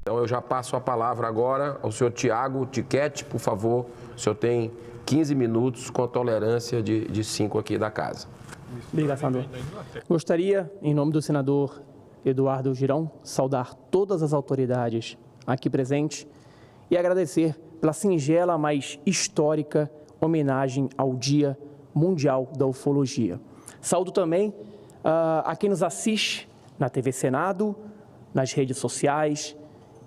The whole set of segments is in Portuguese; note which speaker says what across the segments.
Speaker 1: Então eu já passo a palavra agora ao senhor Tiago Tiquete, por favor. O senhor tem 15 minutos com tolerância de 5 aqui da casa.
Speaker 2: Obrigado, senador. Gostaria, em nome do senador Eduardo Girão, saudar todas as autoridades aqui presentes e agradecer pela singela, mas histórica homenagem ao Dia Mundial da Ufologia. Saúdo também a quem nos assiste na TV Senado, nas redes sociais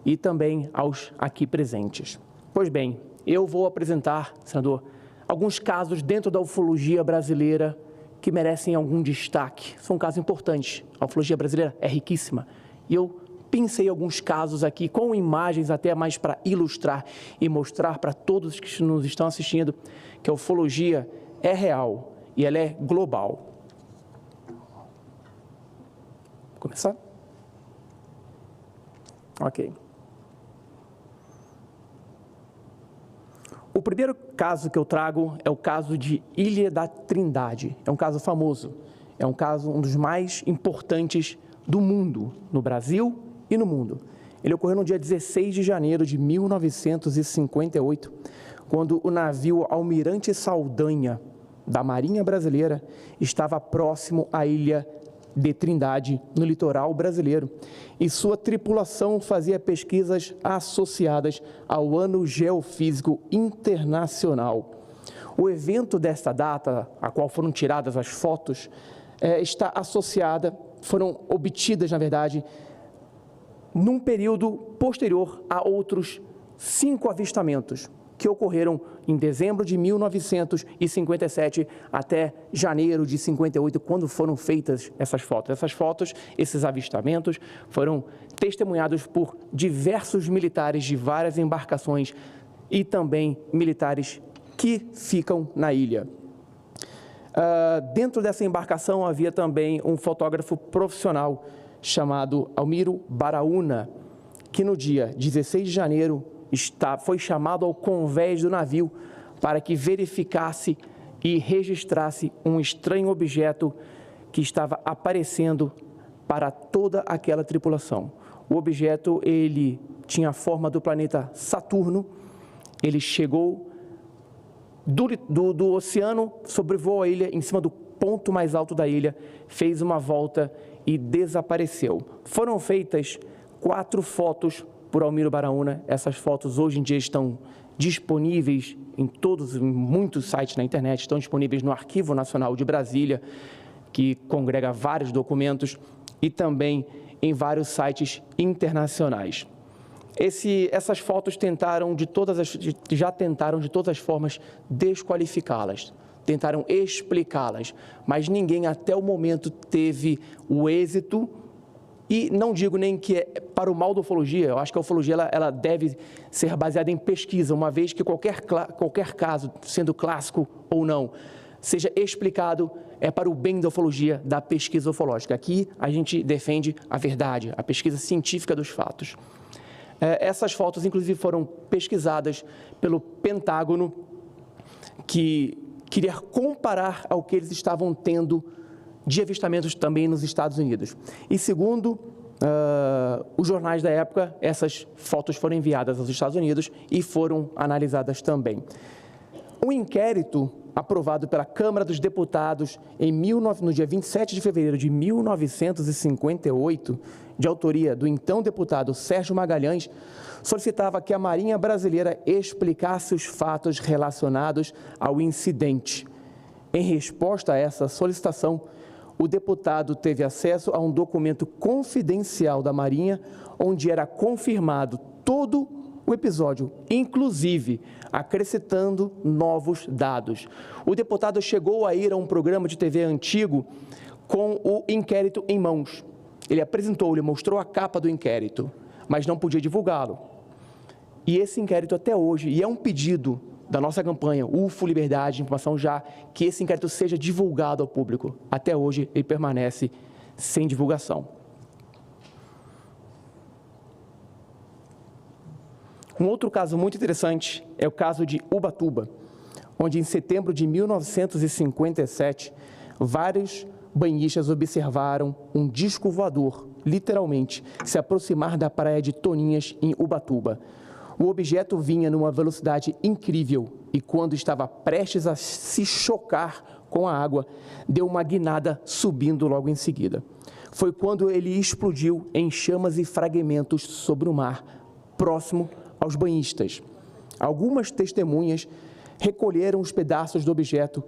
Speaker 2: e também aos aqui presentes. Pois bem, eu vou apresentar, senador, alguns casos dentro da ufologia brasileira que merecem algum destaque. São casos importantes. A ufologia brasileira é riquíssima e eu pensei alguns casos aqui com imagens até mais para ilustrar e mostrar para todos que nos estão assistindo que a ufologia é real e ela é global. Vou começar? Ok. O primeiro caso que eu trago é o caso de Ilha da Trindade. É um caso famoso, é um caso um dos mais importantes do mundo, no Brasil e no mundo. Ele ocorreu no dia 16 de janeiro de 1958, quando o navio Almirante Saldanha, da Marinha Brasileira, estava próximo à Ilha de Trindade, no litoral brasileiro, e sua tripulação fazia pesquisas associadas ao Ano Geofísico Internacional. O evento desta data, a qual foram tiradas as fotos, está associada, foram obtidas, na verdade, num período posterior a outros 5 avistamentos, que ocorreram em dezembro de 1957 até janeiro de 58, quando foram feitas essas fotos. Essas fotos, esses avistamentos, foram testemunhados por diversos militares de várias embarcações e também militares que ficam na ilha. Dentro dessa embarcação havia também um fotógrafo profissional chamado Almiro Baraúna, que no dia 16 de janeiro foi chamado ao convés do navio para que verificasse e registrasse um estranho objeto que estava aparecendo para toda aquela tripulação. O objeto, ele tinha a forma do planeta Saturno, ele chegou do oceano, sobrevoou a ilha, em cima do ponto mais alto da ilha, fez uma volta e desapareceu. Foram feitas 4 fotos por Almiro Baraúna. Essas fotos hoje em dia estão disponíveis em muitos sites na internet, estão disponíveis no Arquivo Nacional de Brasília, que congrega vários documentos, e também em vários sites internacionais. Essas fotos já tentaram de todas as formas desqualificá-las, tentaram explicá-las, mas ninguém até o momento teve o êxito. E não digo nem que é para o mal da ufologia, eu acho que a ufologia ela deve ser baseada em pesquisa, uma vez que qualquer caso, sendo clássico ou não, seja explicado, é para o bem da ufologia, da pesquisa ufológica. Aqui a gente defende a verdade, a pesquisa científica dos fatos. Essas fotos, inclusive, foram pesquisadas pelo Pentágono, que queria comparar ao que eles estavam tendo de avistamentos também nos Estados Unidos. E segundo os jornais da época, essas fotos foram enviadas aos Estados Unidos e foram analisadas também. Um inquérito aprovado pela Câmara dos Deputados no dia 27 de fevereiro de 1958, de autoria do então deputado Sérgio Magalhães, solicitava que a Marinha Brasileira explicasse os fatos relacionados ao incidente. Em resposta a essa solicitação, o deputado teve acesso a um documento confidencial da Marinha, onde era confirmado todo o episódio, inclusive acrescentando novos dados. O deputado chegou a ir a um programa de TV antigo com o inquérito em mãos. Ele mostrou a capa do inquérito, mas não podia divulgá-lo. E esse inquérito até hoje, e é um pedido da nossa campanha UFO Liberdade de Informação já, que esse inquérito seja divulgado ao público. Até hoje ele permanece sem divulgação. Um outro caso muito interessante é o caso de Ubatuba, onde em setembro de 1957, vários banhistas observaram um disco voador, literalmente, se aproximar da praia de Toninhas, em Ubatuba. O objeto vinha numa velocidade incrível e, quando estava prestes a se chocar com a água, deu uma guinada subindo logo em seguida. Foi quando ele explodiu em chamas e fragmentos sobre o mar, próximo aos banhistas. Algumas testemunhas recolheram os pedaços do objeto,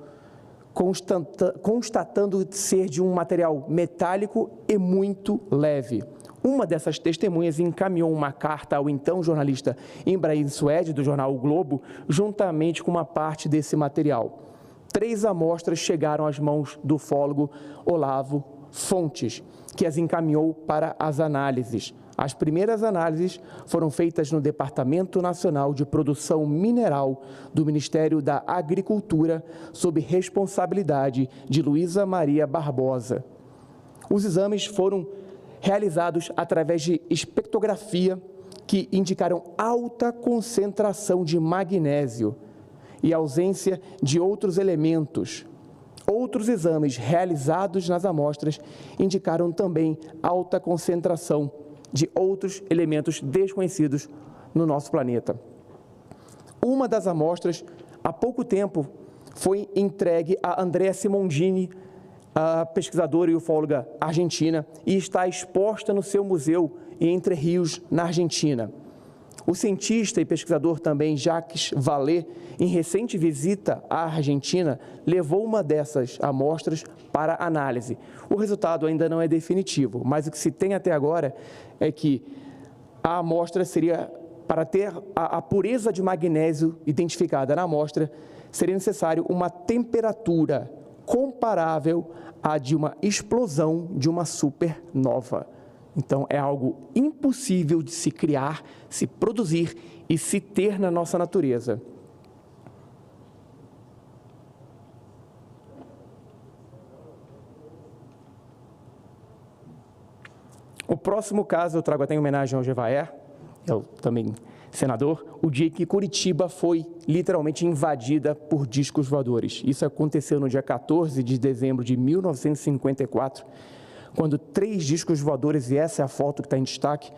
Speaker 2: constatando ser de um material metálico e muito leve. Uma dessas testemunhas encaminhou uma carta ao então jornalista Ibrahim Suede, do jornal O Globo, juntamente com uma parte desse material. 3 amostras chegaram às mãos do ufólogo Olavo Fontes, que as encaminhou para as análises. As primeiras análises foram feitas no Departamento Nacional de Produção Mineral do Ministério da Agricultura, sob responsabilidade de Luísa Maria Barbosa. Os exames foram realizados através de espectrografia, que indicaram alta concentração de magnésio e ausência de outros elementos. Outros exames realizados nas amostras indicaram também alta concentração de outros elementos desconhecidos no nosso planeta. Uma das amostras, há pouco tempo, foi entregue a Andrea Simondini, a pesquisadora e ufóloga argentina, e está exposta no seu museu em Entre Rios, na Argentina. O cientista e pesquisador também Jacques Vallée, em recente visita à Argentina, levou uma dessas amostras para análise. O resultado ainda não é definitivo, mas o que se tem até agora é que a amostra seria, para ter a pureza de magnésio identificada na amostra, seria necessário uma temperatura comparável à de uma explosão de uma supernova. Então, é algo impossível de se criar, se produzir e se ter na nossa natureza. O próximo caso eu trago até em homenagem ao Jevaé, eu também senador, o dia que Curitiba foi literalmente invadida por discos voadores. Isso aconteceu no dia 14 de dezembro de 1954, quando 3 discos voadores, e essa é a foto que está em destaque,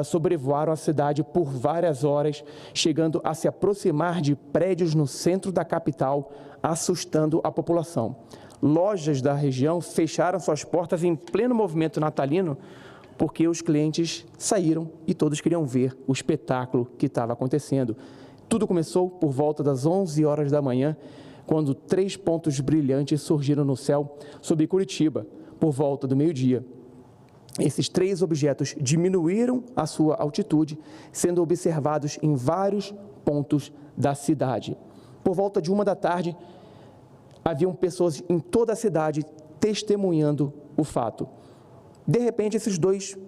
Speaker 2: sobrevoaram a cidade por várias horas, chegando a se aproximar de prédios no centro da capital, assustando a população. Lojas da região fecharam suas portas em pleno movimento natalino, porque os clientes saíram e todos queriam ver o espetáculo que estava acontecendo. Tudo começou por volta das 11 horas da manhã, quando 3 pontos brilhantes surgiram no céu sobre Curitiba, por volta do meio-dia. Esses 3 objetos diminuíram a sua altitude, sendo observados em vários pontos da cidade. Por volta de 1 da tarde, haviam pessoas em toda a cidade testemunhando o fato. De repente, esses dois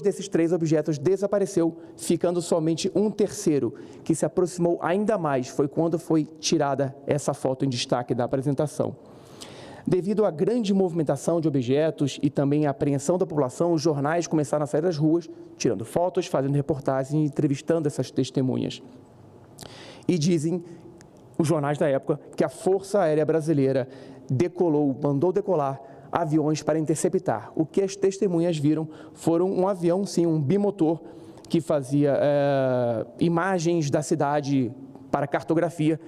Speaker 2: desses 3 objetos desapareceu, ficando somente um terceiro, que se aproximou ainda mais. Foi quando foi tirada essa foto em destaque da apresentação. Devido à grande movimentação de objetos e também à apreensão da população, os jornais começaram a sair das ruas, tirando fotos, fazendo reportagens e entrevistando essas testemunhas. E dizem os jornais da época que a Força Aérea Brasileira mandou decolar aviões para interceptar. O que as testemunhas viram foram um avião, sim, um bimotor, que fazia imagens da cidade para cartografia,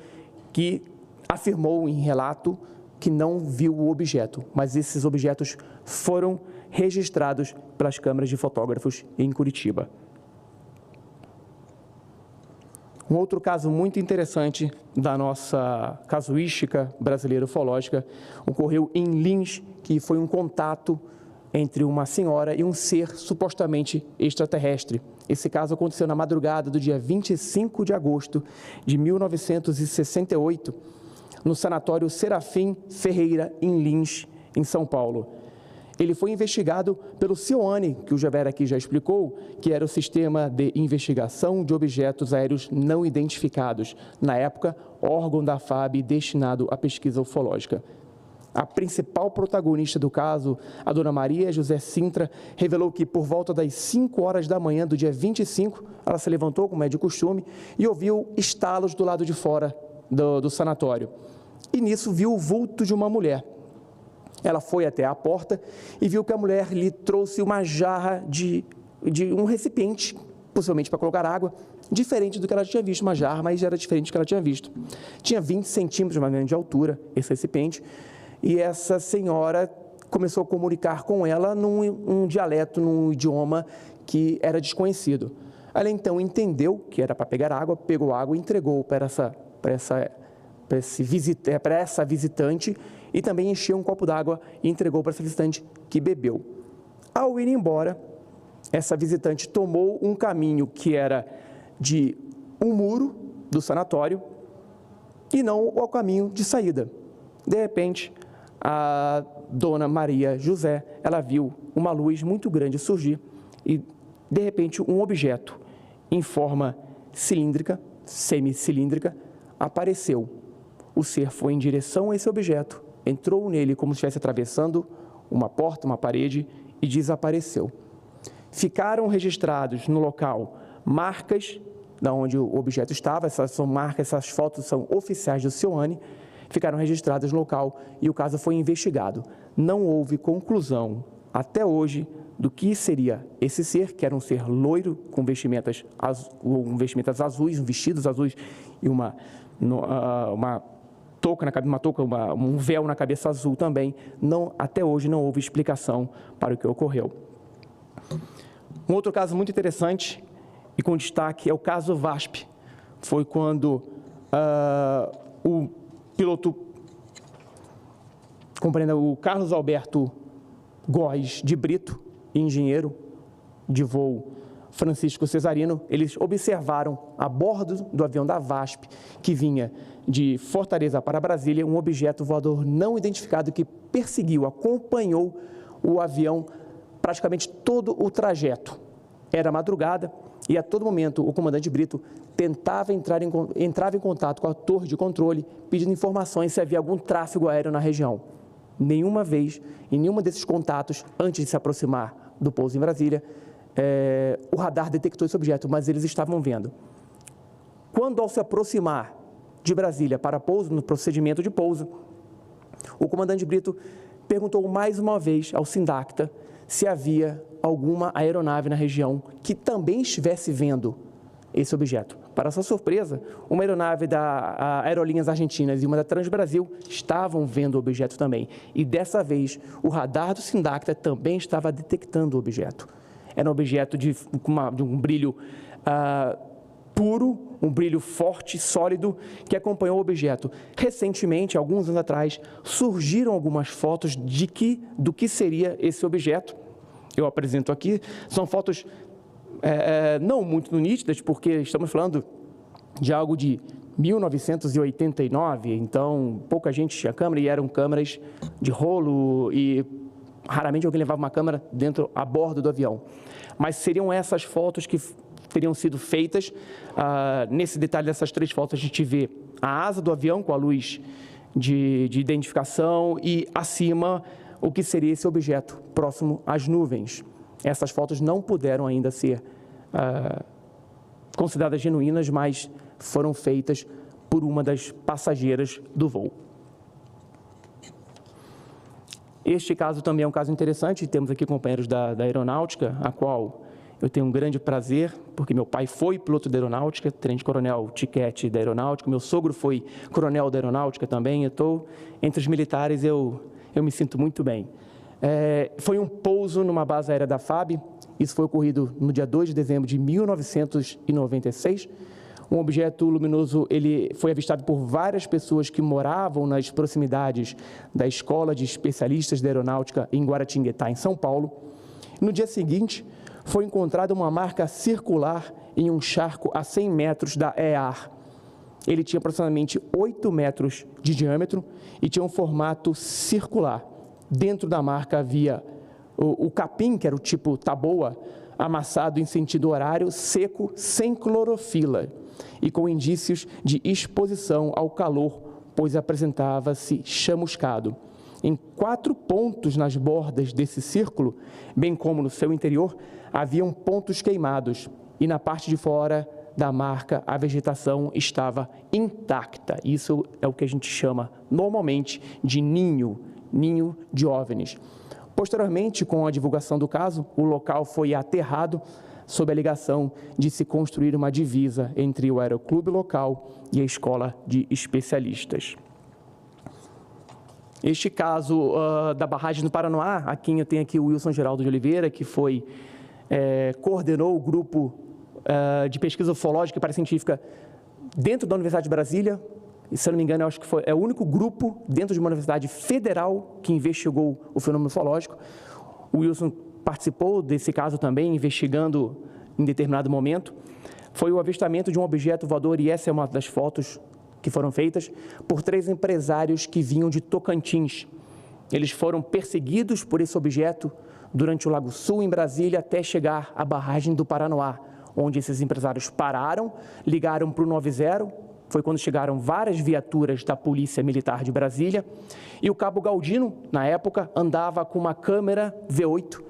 Speaker 2: que afirmou em relato que não viu o objeto, mas esses objetos foram registrados pelas câmeras de fotógrafos em Curitiba. Um outro caso muito interessante da nossa casuística brasileira ufológica ocorreu em Lins, que foi um contato entre uma senhora e um ser supostamente extraterrestre. Esse caso aconteceu na madrugada do dia 25 de agosto de 1968, no sanatório Serafim Ferreira, em Lins, em São Paulo. Ele foi investigado pelo CIOANE, que o Javer aqui já explicou, que era o Sistema de Investigação de Objetos Aéreos Não Identificados, na época, órgão da FAB destinado à pesquisa ufológica. A principal protagonista do caso, a dona Maria José Sintra, revelou que por volta das 5 horas da manhã do dia 25, ela se levantou, como é de costume, e ouviu estalos do lado de fora do sanatório. E nisso viu o vulto de uma mulher. Ela foi até a porta e viu que a mulher lhe trouxe uma jarra de um recipiente, possivelmente para colocar água, diferente do que ela tinha visto, uma jarra, mas era diferente do que ela tinha visto. Tinha 20 centímetros mais ou menos de altura, esse recipiente, e essa senhora começou a comunicar com ela num dialeto, num idioma que era desconhecido. Ela então entendeu que era para pegar água, pegou água e entregou para essa visitante, e também encheu um copo d'água e entregou para essa visitante, que bebeu. Ao ir embora, essa visitante tomou um caminho que era de um muro do sanatório e não o caminho de saída. De repente, a dona Maria José, ela viu uma luz muito grande surgir e, de repente, um objeto em forma cilíndrica, semicilíndrica, apareceu. O ser foi em direção a esse objeto, entrou nele como se estivesse atravessando uma porta, uma parede, e desapareceu. Ficaram registrados no local marcas de onde o objeto estava, essas são marcas, essas fotos são oficiais do Cione, ficaram registradas no local e o caso foi investigado. Não houve conclusão até hoje do que seria esse ser, que era um ser loiro com vestimentas azuis, vestidos azuis e uma touca na cabeça, um véu na cabeça azul também. Até hoje não houve explicação para o que ocorreu. Um outro caso muito interessante e com destaque é o caso VASP. Foi quando o piloto, o Carlos Alberto Góes de Brito, engenheiro de voo Francisco Cesarino, eles observaram a bordo do avião da VASP, que vinha de Fortaleza para Brasília, um objeto voador não identificado que perseguiu, acompanhou o avião praticamente todo o trajeto. Era madrugada e a todo momento o comandante Brito entrava em contato com a torre de controle, pedindo informações se havia algum tráfego aéreo na região. Nenhuma vez, em nenhum desses contatos, antes de se aproximar do pouso em Brasília, o radar detectou esse objeto, mas eles estavam vendo. Quando, ao se aproximar de Brasília para pouso, no procedimento de pouso, o comandante Brito perguntou mais uma vez ao SINDACTA se havia alguma aeronave na região que também estivesse vendo esse objeto. Para sua surpresa, uma aeronave da Aerolíneas Argentinas e uma da Transbrasil estavam vendo o objeto também. E dessa vez, o radar do SINDACTA também estava detectando o objeto. Era um objeto de um brilho puro, um brilho forte, sólido, que acompanhou o objeto. Recentemente, alguns anos atrás, surgiram algumas fotos do que seria esse objeto. Eu apresento aqui, são fotos não muito nítidas, porque estamos falando de algo de 1989, então pouca gente tinha câmera e eram câmeras de rolo e raramente alguém levava uma câmera a bordo do avião. Mas seriam essas fotos que teriam sido feitas. Nesse detalhe dessas três fotos a gente vê a asa do avião com a luz de identificação e acima o que seria esse objeto próximo às nuvens. Essas fotos não puderam ainda ser consideradas genuínas, mas foram feitas por uma das passageiras do voo. Este caso também é um caso interessante, temos aqui companheiros da aeronáutica, a qual eu tenho um grande prazer, porque meu pai foi piloto da aeronáutica, tenente-coronel Tiquete da aeronáutica, meu sogro foi coronel da aeronáutica também, eu estou entre os militares, eu me sinto muito bem. Foi um pouso numa base aérea da FAB, isso foi ocorrido no dia 2 de dezembro de 1996, um objeto luminoso, ele foi avistado por várias pessoas que moravam nas proximidades da Escola de Especialistas da Aeronáutica em Guaratinguetá, em São Paulo. No dia seguinte, foi encontrada uma marca circular em um charco a 100 metros da EAR. Ele tinha aproximadamente 8 metros de diâmetro e tinha um formato circular. Dentro da marca havia o capim, que era o tipo taboa, amassado em sentido horário, seco, sem clorofila e com indícios de exposição ao calor, pois apresentava-se chamuscado. Em 4 pontos nas bordas desse círculo, bem como no seu interior, haviam pontos queimados e na parte de fora da marca a vegetação estava intacta. Isso é o que a gente chama normalmente de ninho ninho de OVNIs. Posteriormente, com a divulgação do caso, o local foi aterrado sob a alegação de se construir uma divisa entre o aeroclube local e a escola de especialistas. Este caso da barragem do Paranoá, aqui eu tenho aqui o Wilson Geraldo de Oliveira, que coordenou o grupo de pesquisa ufológica e paracientífica dentro da Universidade de Brasília. E, se eu não me engano, eu acho que é o único grupo dentro de uma universidade federal que investigou o fenômeno ufológico. O Wilson participou desse caso também, investigando em determinado momento. Foi o avistamento de um objeto voador, e essa é uma das fotos que foram feitas, por 3 empresários que vinham de Tocantins. Eles foram perseguidos por esse objeto durante o Lago Sul, em Brasília, até chegar à barragem do Paranoá, onde esses empresários pararam, ligaram para o 90, foi quando chegaram várias viaturas da Polícia Militar de Brasília, e o cabo Galdino, na época, andava com uma câmera V8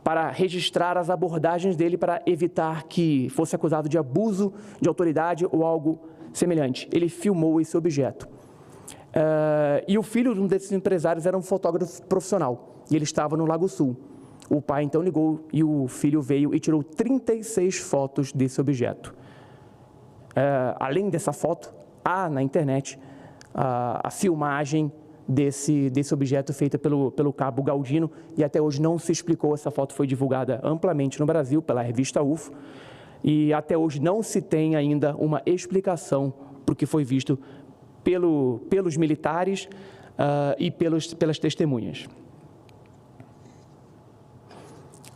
Speaker 2: para registrar as abordagens dele para evitar que fosse acusado de abuso de autoridade ou algo semelhante. Ele filmou esse objeto. E o filho de um desses empresários era um fotógrafo profissional, e ele estava no Lago Sul. O pai então ligou e o filho veio e tirou 36 fotos desse objeto. Além dessa foto, há na internet a filmagem desse objeto feita pelo cabo Galdino, e até hoje não se explicou. Essa foto foi divulgada amplamente no Brasil pela revista UFO, e até hoje não se tem ainda uma explicação para o que foi visto pelos militares e pelas testemunhas.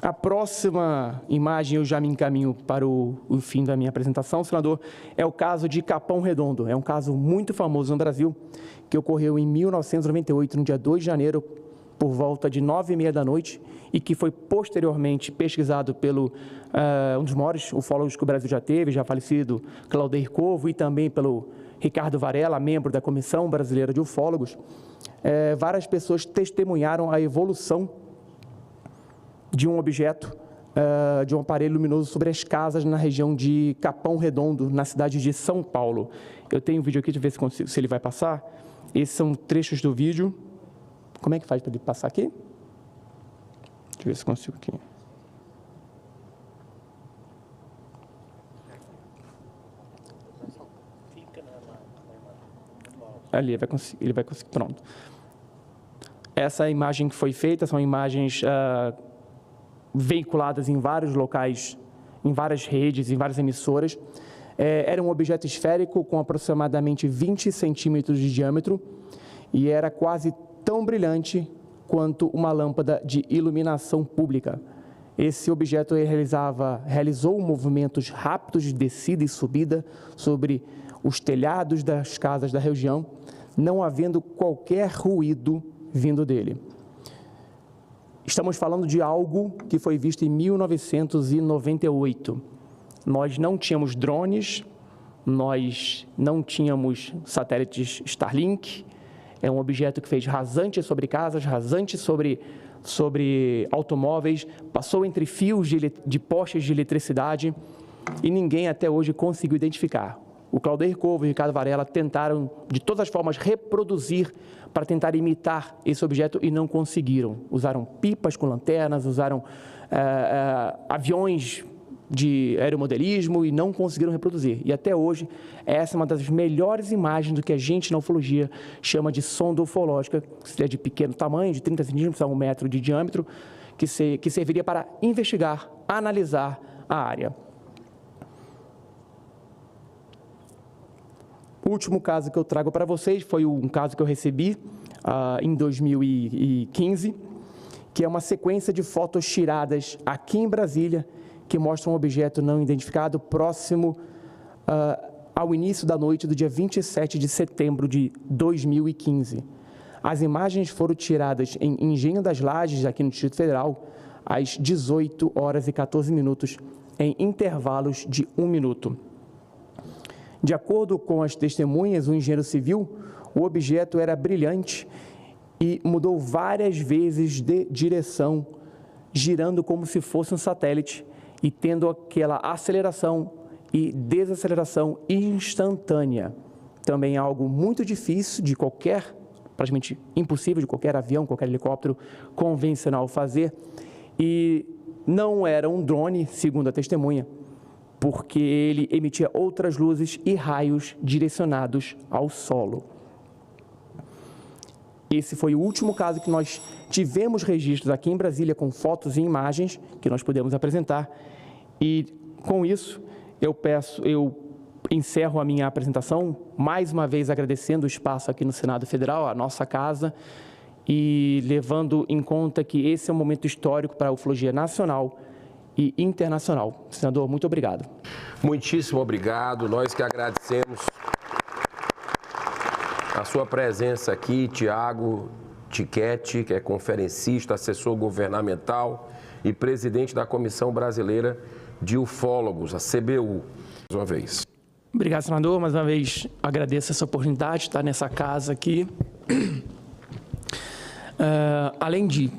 Speaker 2: A próxima imagem, eu já me encaminho para o fim da minha apresentação, senador, é o caso de Capão Redondo. É um caso muito famoso no Brasil, que ocorreu em 1998, no dia 2 de janeiro, por volta de 9h30 da noite, e que foi posteriormente pesquisado pelo um dos maiores ufólogos que o Brasil já teve, já falecido, Claudeir Corvo, e também pelo Ricardo Varela, membro da Comissão Brasileira de Ufólogos. Várias pessoas testemunharam a evolução de um objeto, de um aparelho luminoso sobre as casas na região de Capão Redondo, na cidade de São Paulo. Eu tenho um vídeo aqui, deixa eu ver se ele vai passar. Esses são trechos do vídeo. Como é que faz para ele passar aqui? Deixa eu ver se consigo aqui. Ali, ele vai conseguir, pronto. Essa imagem que foi feita, são imagens veiculadas em vários locais, em várias redes, em várias emissoras. Era um objeto esférico com aproximadamente 20 centímetros de diâmetro e era quase tão brilhante quanto uma lâmpada de iluminação pública. Esse objeto realizou movimentos rápidos de descida e subida sobre os telhados das casas da região, não havendo qualquer ruído vindo dele. Estamos falando de algo que foi visto em 1998. Nós não tínhamos drones, nós não tínhamos satélites Starlink. É um objeto que fez rasante sobre casas, rasante sobre automóveis, passou entre fios de postes de eletricidade e ninguém até hoje conseguiu identificar. O Claudeir Corvo e o Ricardo Varela tentaram, de todas as formas, reproduzir para tentar imitar esse objeto e não conseguiram. Usaram pipas com lanternas, usaram aviões de aeromodelismo e não conseguiram reproduzir. E até hoje, essa é uma das melhores imagens do que a gente na ufologia chama de sonda ufológica, que seria de pequeno tamanho, de 30 centímetros a 1 metro de diâmetro, que serviria para investigar, analisar a área. O último caso que eu trago para vocês foi um caso que eu recebi em 2015, que é uma sequência de fotos tiradas aqui em Brasília, que mostram um objeto não identificado próximo ao início da noite do dia 27 de setembro de 2015. As imagens foram tiradas em Engenho das Lajes, aqui no Distrito Federal, às 18h14, em intervalos de 1 minuto. De acordo com as testemunhas, o engenheiro civil, o objeto era brilhante e mudou várias vezes de direção, girando como se fosse um satélite e tendo aquela aceleração e desaceleração instantânea. Também é algo muito difícil praticamente impossível de qualquer avião, qualquer helicóptero convencional fazer. E não era um drone, segundo a testemunha, porque ele emitia outras luzes e raios direcionados ao solo. Esse foi o último caso que nós tivemos registros aqui em Brasília com fotos e imagens que nós podemos apresentar. E com isso, eu encerro a minha apresentação, mais uma vez agradecendo o espaço aqui no Senado Federal, a nossa casa, e levando em conta que esse é um momento histórico para a ufologia nacional e internacional. Senador, muito obrigado.
Speaker 1: Muitíssimo obrigado, nós que agradecemos a sua presença aqui, Tiago Tiquete, que é conferencista, assessor governamental e presidente da Comissão Brasileira de Ufólogos, a CBU, mais uma vez.
Speaker 2: Obrigado, senador. Mais uma vez, agradeço essa oportunidade de estar nessa casa aqui. Além de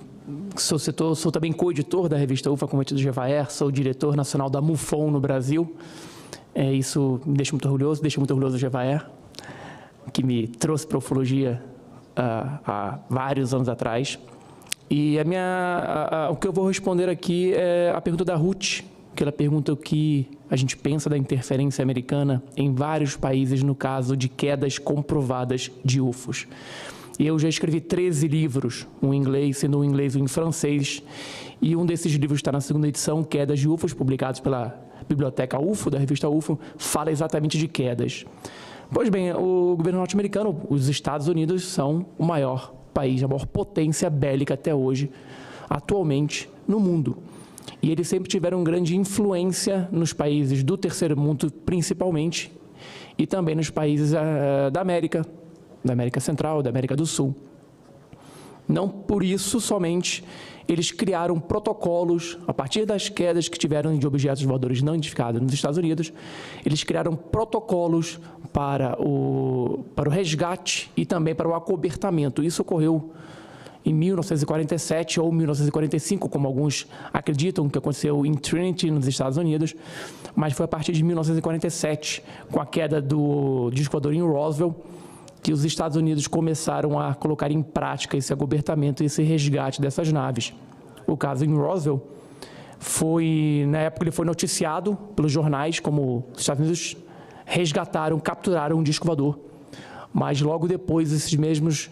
Speaker 2: sou também co-editor da revista UFA Convite do Jevaer, sou diretor nacional da MUFON no Brasil. Isso me deixa muito orgulhoso do Jevaer, que me trouxe para a ufologia há vários anos atrás. E o que eu vou responder aqui é a pergunta da Ruth, que ela pergunta o que a gente pensa da interferência americana em vários países no caso de quedas comprovadas de UFOs. E eu já escrevi 13 livros, um em inglês, sendo um em inglês e um em francês, e um desses livros está na segunda edição, Quedas de UFOs, publicados pela Biblioteca UFO, da revista UFO, fala exatamente de quedas. Pois bem, o governo norte-americano, os Estados Unidos, são o maior país, a maior potência bélica até hoje, atualmente, no mundo. E eles sempre tiveram grande influência nos países do terceiro mundo, principalmente, e também nos países da América Central, da América do Sul. Não por isso somente eles criaram protocolos, a partir das quedas que tiveram de objetos voadores não identificados nos Estados Unidos, eles criaram protocolos para o resgate e também para o acobertamento. Isso ocorreu em 1947 ou 1945, como alguns acreditam que aconteceu em Trinity, nos Estados Unidos, mas foi a partir de 1947, com a queda do disco voador em Roswell, que os Estados Unidos começaram a colocar em prática esse acobertamento e esse resgate dessas naves. O caso em Roswell na época ele foi noticiado pelos jornais como os Estados Unidos capturaram um disco voador. Mas logo depois esses mesmos,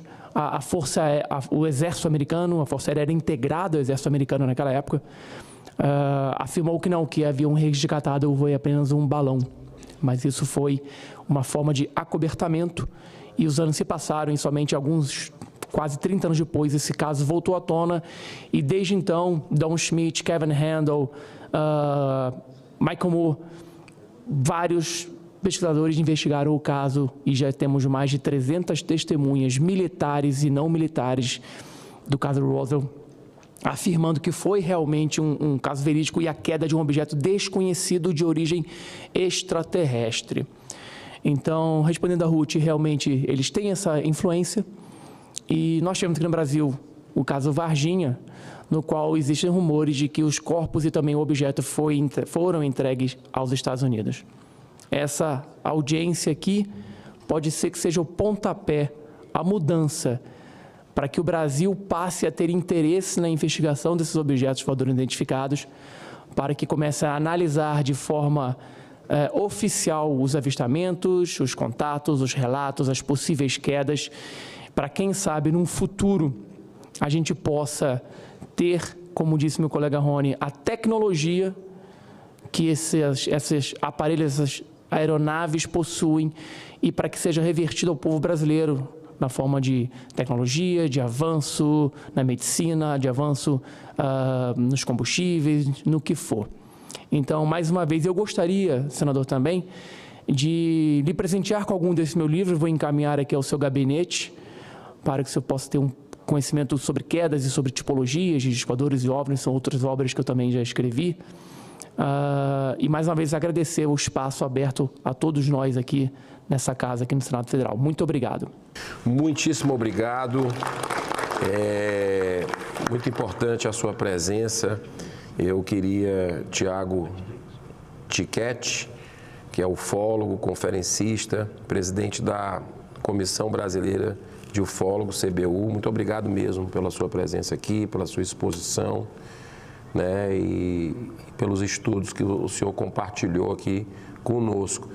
Speaker 2: o exército americano, a Força Aérea integrada ao exército americano naquela época, afirmou que não, que haviam resgatado foi apenas um balão. Mas isso foi uma forma de acobertamento. E os anos se passaram e somente quase 30 anos depois, esse caso voltou à tona. E desde então, Don Schmitt, Kevin Handel, Michael Moore, vários pesquisadores investigaram o caso e já temos mais de 300 testemunhas militares e não militares do caso Roswell, afirmando que foi realmente um caso verídico e a queda de um objeto desconhecido de origem extraterrestre. Então, respondendo a Ruth, realmente eles têm essa influência e nós tivemos aqui no Brasil o caso Varginha, no qual existem rumores de que os corpos e também o objeto foram entregues aos Estados Unidos. Essa audiência aqui pode ser que seja o pontapé, a mudança, para que o Brasil passe a ter interesse na investigação desses objetos voadores identificados, para que comece a analisar de forma oficial os avistamentos, os contatos, os relatos, as possíveis quedas, para quem sabe, num futuro, a gente possa ter, como disse meu colega Rony, a tecnologia que esses aparelhos, essas aeronaves possuem e para que seja revertido ao povo brasileiro na forma de tecnologia, de avanço na medicina, de avanço nos combustíveis, no que for. Então, mais uma vez, eu gostaria, senador, também, de lhe presentear com algum desses meus livros. Vou encaminhar aqui ao seu gabinete para que o senhor possa ter um conhecimento sobre quedas e sobre tipologias de discos voadores e OVNIs, são outras obras que eu também já escrevi. E, mais uma vez, agradecer o espaço aberto a todos nós aqui nessa casa, aqui no Senado Federal. Muito obrigado.
Speaker 1: Muitíssimo obrigado. É muito importante a sua presença. Eu queria, Tiago Tiquete, que é ufólogo, conferencista, presidente da Comissão Brasileira de ufólogos, CBU. Muito obrigado mesmo pela sua presença aqui, pela sua exposição, né, e pelos estudos que o senhor compartilhou aqui conosco.